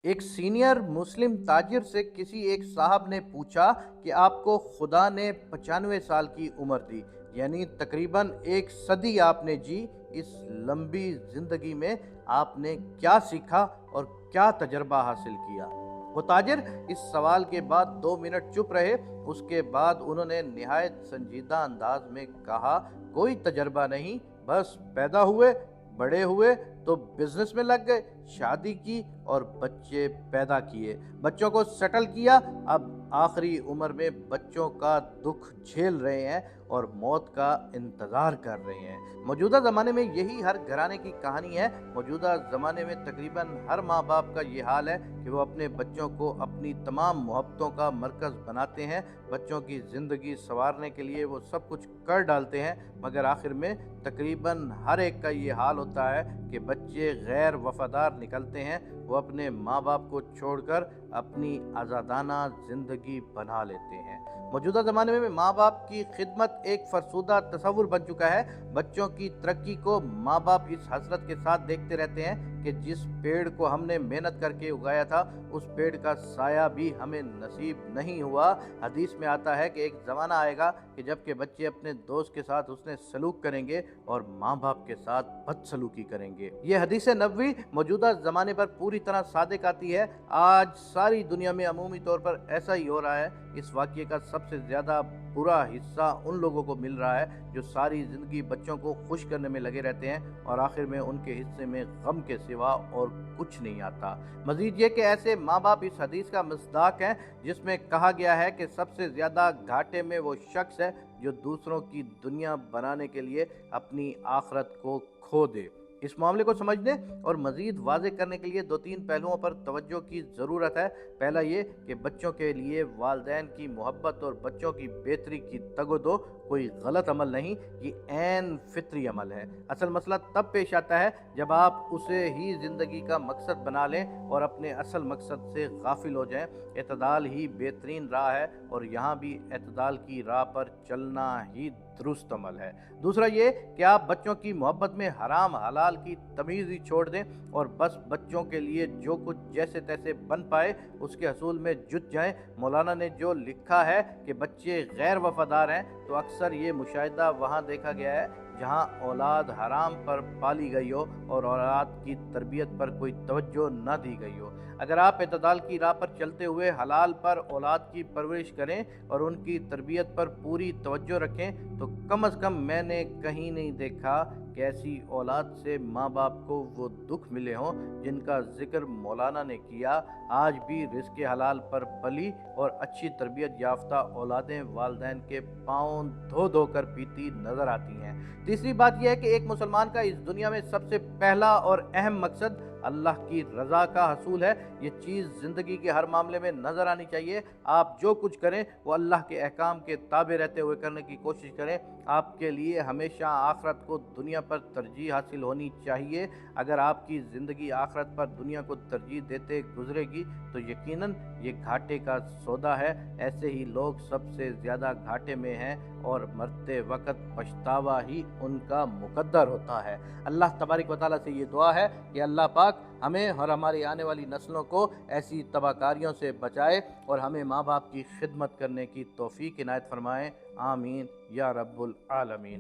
एक सीनियर मुस्लिम ताजिर से किसी एक साहब ने पूछा कि आपको खुदा ने 95 साल की उम्र दी, यानी तकरीबन एक सदी आपने जी। इस लंबी जिंदगी में आपने क्या सीखा और क्या तजर्बा हासिल किया? वो ताजिर इस सवाल के बाद 2 मिनट चुप रहे। उसके बाद उन्होंने निहायत संजीदा अंदाज में कहा, कोई तजर्बा नहीं, बस पैदा हुए, बड़े हुए तो बिजनेस में लग गए, शादी की और बच्चे पैदा किए, बच्चों को सेटल किया। अब आखिरी उम्र में बच्चों का दुख झेल रहे हैं और मौत का इंतजार कर रहे हैं। मौजूदा ज़माने में यही हर घराने की कहानी है। मौजूदा ज़माने में तकरीबन हर माँ बाप का ये हाल है कि वो अपने बच्चों को अपनी तमाम मोहब्बतों का मरकज़ बनाते हैं। बच्चों की ज़िंदगी संवारने के लिए वो सब कुछ कर डालते हैं, मगर आखिर में तकरीबन हर एक का ये हाल होता है कि बच्चे गैर वफादार निकलते हैं। वो अपने माँ बाप को छोड़कर अपनी आज़ादाना ज़िंदगी बना लेते हैं। मौजूदा ज़माने में माँ बाप की खिदमत एक फरसुदा तसव्वुर बन चुका है। बच्चों की तरक्की को माँ बाप इस हसरत के साथ देखते रहते हैं कि जिस पेड़ को हमने मेहनत करके उगाया था, उस पेड़ का साया भी हमें नसीब नहीं हुआ। हदीस में आता है कि एक ज़माना आएगा कि जबकि बच्चे अपने दोस्त के साथ उसने सलूक करेंगे और माँ बाप के साथ बदसलूकी करेंगे। ये हदीस नबवी मौजूदा ज़माने पर पूरी तरह सादिक आती है। आज सारी दुनिया में अमूमी तौर पर ऐसा ही हो रहा है। इस वाक़ये का सबसे ज़्यादा बुरा हिस्सा उन लोगों को मिल रहा है जो सारी ज़िंदगी बच्चों को खुश करने में लगे रहते हैं और आखिर में उनके हिस्से में गम के सिवा और कुछ नहीं आता। मज़ीद ये कि ऐसे माँ बाप इस हदीस का मस्दाक हैं जिसमें कहा गया है कि सबसे ज़्यादा घाटे में वो शख्स है जो दूसरों की दुनिया बनाने के लिए अपनी आखिरत को खो दे। इस मामले को समझने और मज़ीद वाज़ेह करने के लिए 2-3 पहलुओं पर तवज्जो की ज़रूरत है। पहला ये कि बच्चों के लिए वालिदैन की मोहब्बत और बच्चों की बेहतरी की तगो-दो कोई गलत अमल नहीं, ये ऐन फितरी अमल है। असल मसला तब पेश आता है जब आप उसे ही ज़िंदगी का मकसद बना लें और अपने असल मकसद से गाफिल हो जाएं। एतदाल ही बेहतरीन राह है और यहाँ भी एतदाल की राह पर चलना ही दुरुस्त अमल है। दूसरा ये कि आप बच्चों की मोहब्बत में हराम हलाल की तमीज़ ही छोड़ दें और बस बच्चों के लिए जो कुछ जैसे तैसे बन पाए उसके हसूल में जुट जाएं। मौलाना ने जो लिखा है कि बच्चे गैर वफादार हैं, तो अक्सर ये मुशाहिदा वहाँ देखा गया है जहाँ औलाद हराम पर पाली गई हो और औलाद की तरबियत पर कोई तवज्जो न दी गई हो। अगर आप एतदाल की राह पर चलते हुए हलाल पर औलाद की परवरिश करें और उनकी तरबियत पर पूरी तवज्जो रखें, तो कम अज़ कम मैंने कहीं नहीं देखा कि ऐसी औलाद से माँ बाप को वो दुख मिले हों जिनका जिक्र मौलाना ने किया। आज भी रिज़्क़ हलाल पर पली और अच्छी तरबियत याफ्ता औलादें वालिदैन के पाँव धो धो कर पीती नज़र आती हैं। तीसरी बात यह है कि एक मुसलमान का इस दुनिया में सबसे पहला और अहम मकसद अल्लाह की रज़ा का हसूल है। ये चीज़ ज़िंदगी के हर मामले में नज़र आनी चाहिए। आप जो कुछ करें वो अल्लाह के अहकाम के ताबे रहते हुए करने की कोशिश करें। आपके लिए हमेशा आखिरत को दुनिया पर तरजीह हासिल होनी चाहिए। अगर आपकी ज़िंदगी आखिरत पर दुनिया को तरजीह देते गुजरेगी तो यकीनन ये घाटे का सौदा है। ऐसे ही लोग सबसे ज़्यादा घाटे में हैं और मरते वक़्त पछतावा ही उनका मुकद्दर होता है। अल्लाह तबारक व तआला से ये दुआ है कि अल्लाह पाक हमें और हमारी आने वाली नस्लों को ऐसी तबाहकारियों से बचाए और हमें माँ बाप की खिदमत करने की तौफीक इनायत फरमाएँ। आमीन या रब्बुल आलमीन।